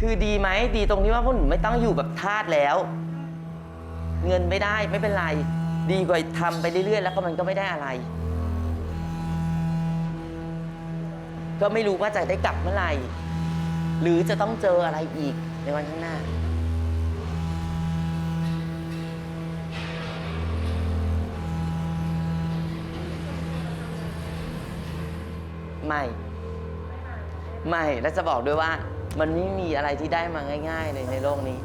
คือดีไหมดีตรงที่ว่าพวกหนูไม่ต้องอยู่แบบทาสแล้วเงินไม่ได้ไม่เป็นไรดีกว่าทำไปเรื่อยๆแล้วก็มันก็ไม่ได้อะไรก็ไม่รู้ว่าจะได้กลับเมื่อไหร่หรือจะต้องเจออะไรอีกในวันข้างหน้าไม่และจะบอกด้วยว่ามันไม่มีอะไรที่ได้มาง่ายๆเลยในโลกนี้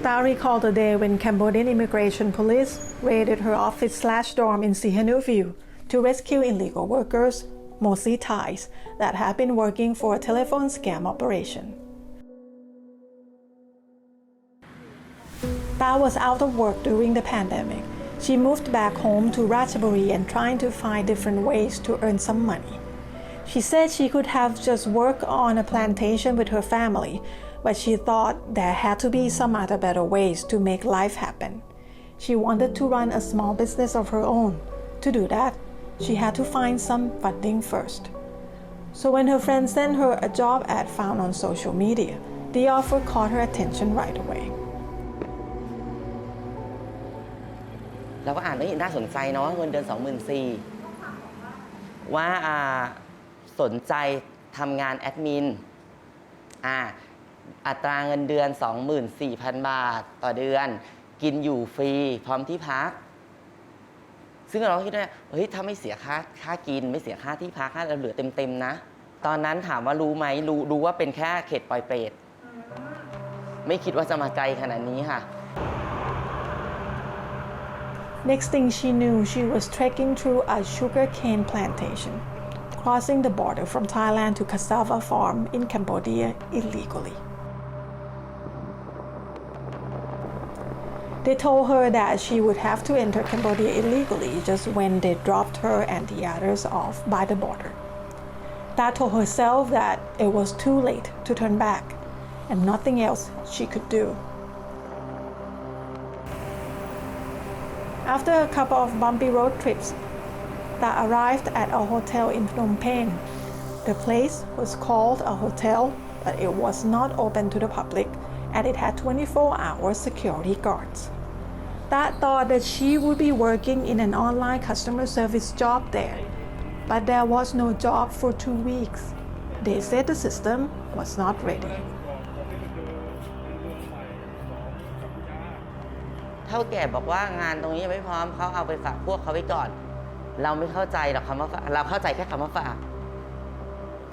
Ta recalled the day when Cambodian immigration police raided her office/dorm in Sihanoukville to rescue illegal workers, mostly Thais, that had been working for a telephone scam operation. Ta was out of work during the pandemic. She moved back home to Ratchaburi and trying to find different ways to earn some money. She said she could have just worked on a plantation with her family, but she thought there had to be some other better ways to make life happen. She wanted to run a small business of her own. To do that, she had to find some funding first. So when her friend sent her a job ad found on social media, the offer caught her attention right away. เราก็อ่านแล้วน่าสนใจเนาะเงินเดือน 24,000 ว่าสนใจทำงานแอดมินอัตราเงินเดือน 24,000 บาทต่อเดือนกินอยู่ฟรีพร้อมที่พักซึ่งเราคิดว่าเฮ้ยถ้าไม่เสียค่ากินไม่เสียค่าที่พักเราเหลือเต็มๆนะตอนนั้นถามว่ารู้ไหมรู้ว่าเป็นแค่เขตปลอยเปรตไม่คิดว่าจะมาไกลขนาดนี้ค่ะ Next thing she knew, she was trekking through a sugarcane plantation, crossing the border from Thailand to cassava farm in Cambodia illegally. They told her that she would have to enter Cambodia illegally just when they dropped her and the others off by the border. Ta told herself that it was too late to turn back and nothing else she could do. After a couple of bumpy road trips, Ta arrived at a hotel in Phnom Penh. The place was called a hotel, but it was not open to the public and it had 24-hour security guards. Ta thought that she would be working in an online customer service job there, but there was no job for 2 weeks. They said the system was not ready. เท่าแก่บอกว่างานตรงนี้ยังไม่พร้อมเขาเอาไปฝากพวกเขาไว้ก่อนเราไม่เข้าใจหรอกคำว่าเราเข้าใจแค่คำว่าฝาก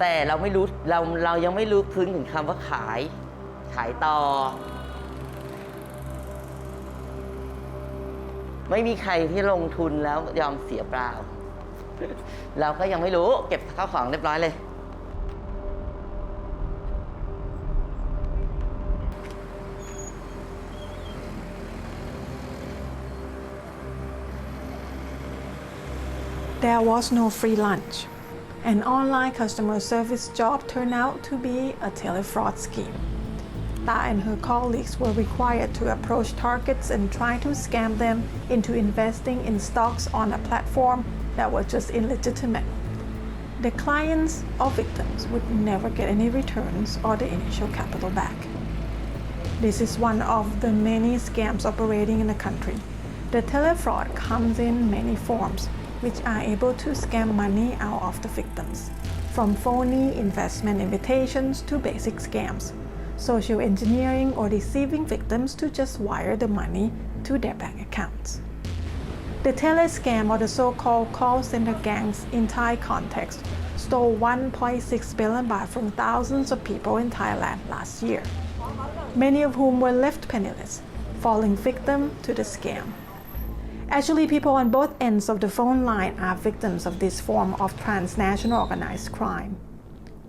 แต่เราไม่รู้เรายังไม่รู้พื้นถึงคำว่าขายต่อไม่มีใครที่ลงทุนแล้วยอมเสียเปล่าเราก็ยังไม่รู้เก็บข้าวของเรียบร้อยเลย There was no free lunch. An online customer service job turned out to be a telefraud scheme. Ta and her colleagues were required to approach targets and try to scam them into investing in stocks on a platform that was just illegitimate. The clients or victims would never get any returns or the initial capital back. This is one of the many scams operating in the country. The telefraud comes in many forms, which are able to scam money out of the victims, from phony investment invitations to basic scams, social engineering or deceiving victims to just wire the money to their bank accounts. The Telescam, or the so-called call center gangs in Thai context, stole 1.6 billion baht from thousands of people in Thailand last year, many of whom were left penniless, falling victim to the scam. Actually, people on both ends of the phone line are victims of this form of transnational organized crime,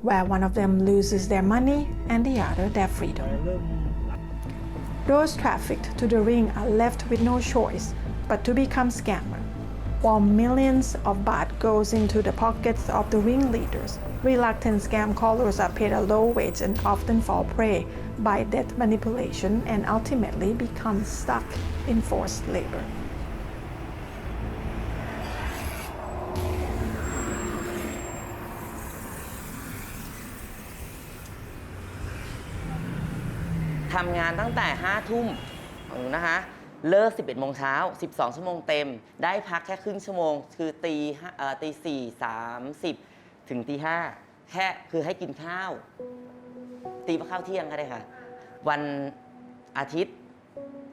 where one of them loses their money and the other their freedom. Those trafficked to the ring are left with no choice but to become scammers, while millions of baht goes into the pockets of the ringleaders. Reluctant scam callers are paid a low wage and often fall prey by debt manipulation and ultimately become stuck in forced labor.ทำงานตั้งแต่5 ทุ่มนะคะเลิก11 โมงเช้า12 ชั่วโมงเต็มได้พักแค่ครึ่งชั่วโมงคือตี 4:30 ถึงตี 5แค่คือให้กินข้าวตีมาข้าวเที่ยงก็ได้ค่ะวันอาทิตย์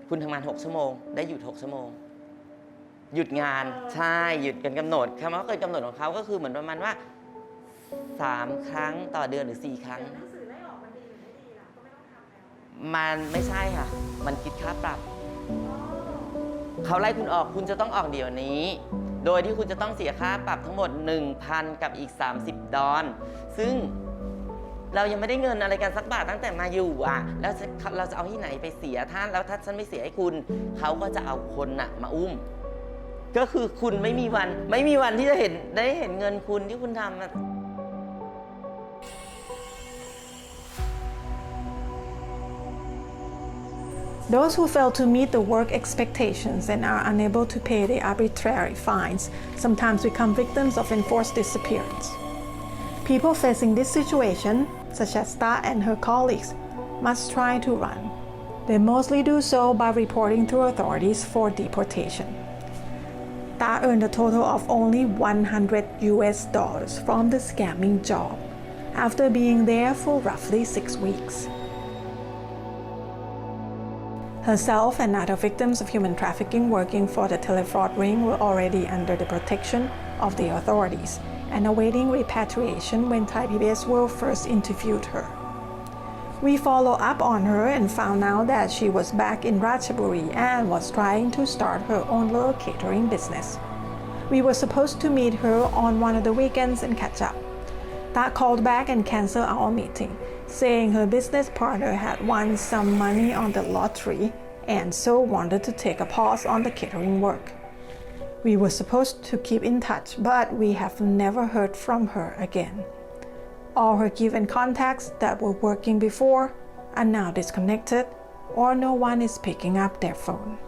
คุณทำงาน6 ชั่วโมงได้หยุด6 ชั่วโมงหยุดงานใช่หยุดกันกำหนดคำว่าเกินกำหนดของเขาก็คือเหมือนประมาณว่า3 ครั้งต่อเดือนหรือ4 ครั้งมันไม่ใช่ค่ะมันคิดค่าปรับเขาไล่คุณออกคุณจะต้องออกเดี๋ยวนี้โดยที่คุณจะต้องเสียค่าปรับทั้งหมด 1,000 กับอีก30 ดอลซึ่งเรายังไม่ได้เงินอะไรกันสักบาทตั้งแต่มาอยู่อ่ะแล้วเราจะเอาที่ไหนไปเสียท่านแล้วถ้าฉันไม่เสียให้คุณเขาก็จะเอาคนน่ะมาอุ้มก็คือคุณไม่มีวันที่จะได้เห็นเงินคุณที่คุณทำThose who fail to meet the work expectations and are unable to pay the arbitrary fines sometimes become victims of enforced disappearance. People facing this situation, such as Ta and her colleagues, must try to run. They mostly do so by reporting to authorities for deportation. Ta earned a total of only $100 from the scamming job, after being there for roughly 6 weeks. Herself and other victims of human trafficking working for the telefraud ring were already under the protection of the authorities and awaiting repatriation when Thai PBS World first interviewed her. We followed up on her and found out that she was back in Ratchaburi and was trying to start her own little catering business. We were supposed to meet her on one of the weekends and catch up. Ta called back and canceled our meeting, saying her business partner had won some money on the lottery and so wanted to take a pause on the catering work. We were supposed to keep in touch, but we have never heard from her again. All her given contacts that were working before are now disconnected, or no one is picking up their phone.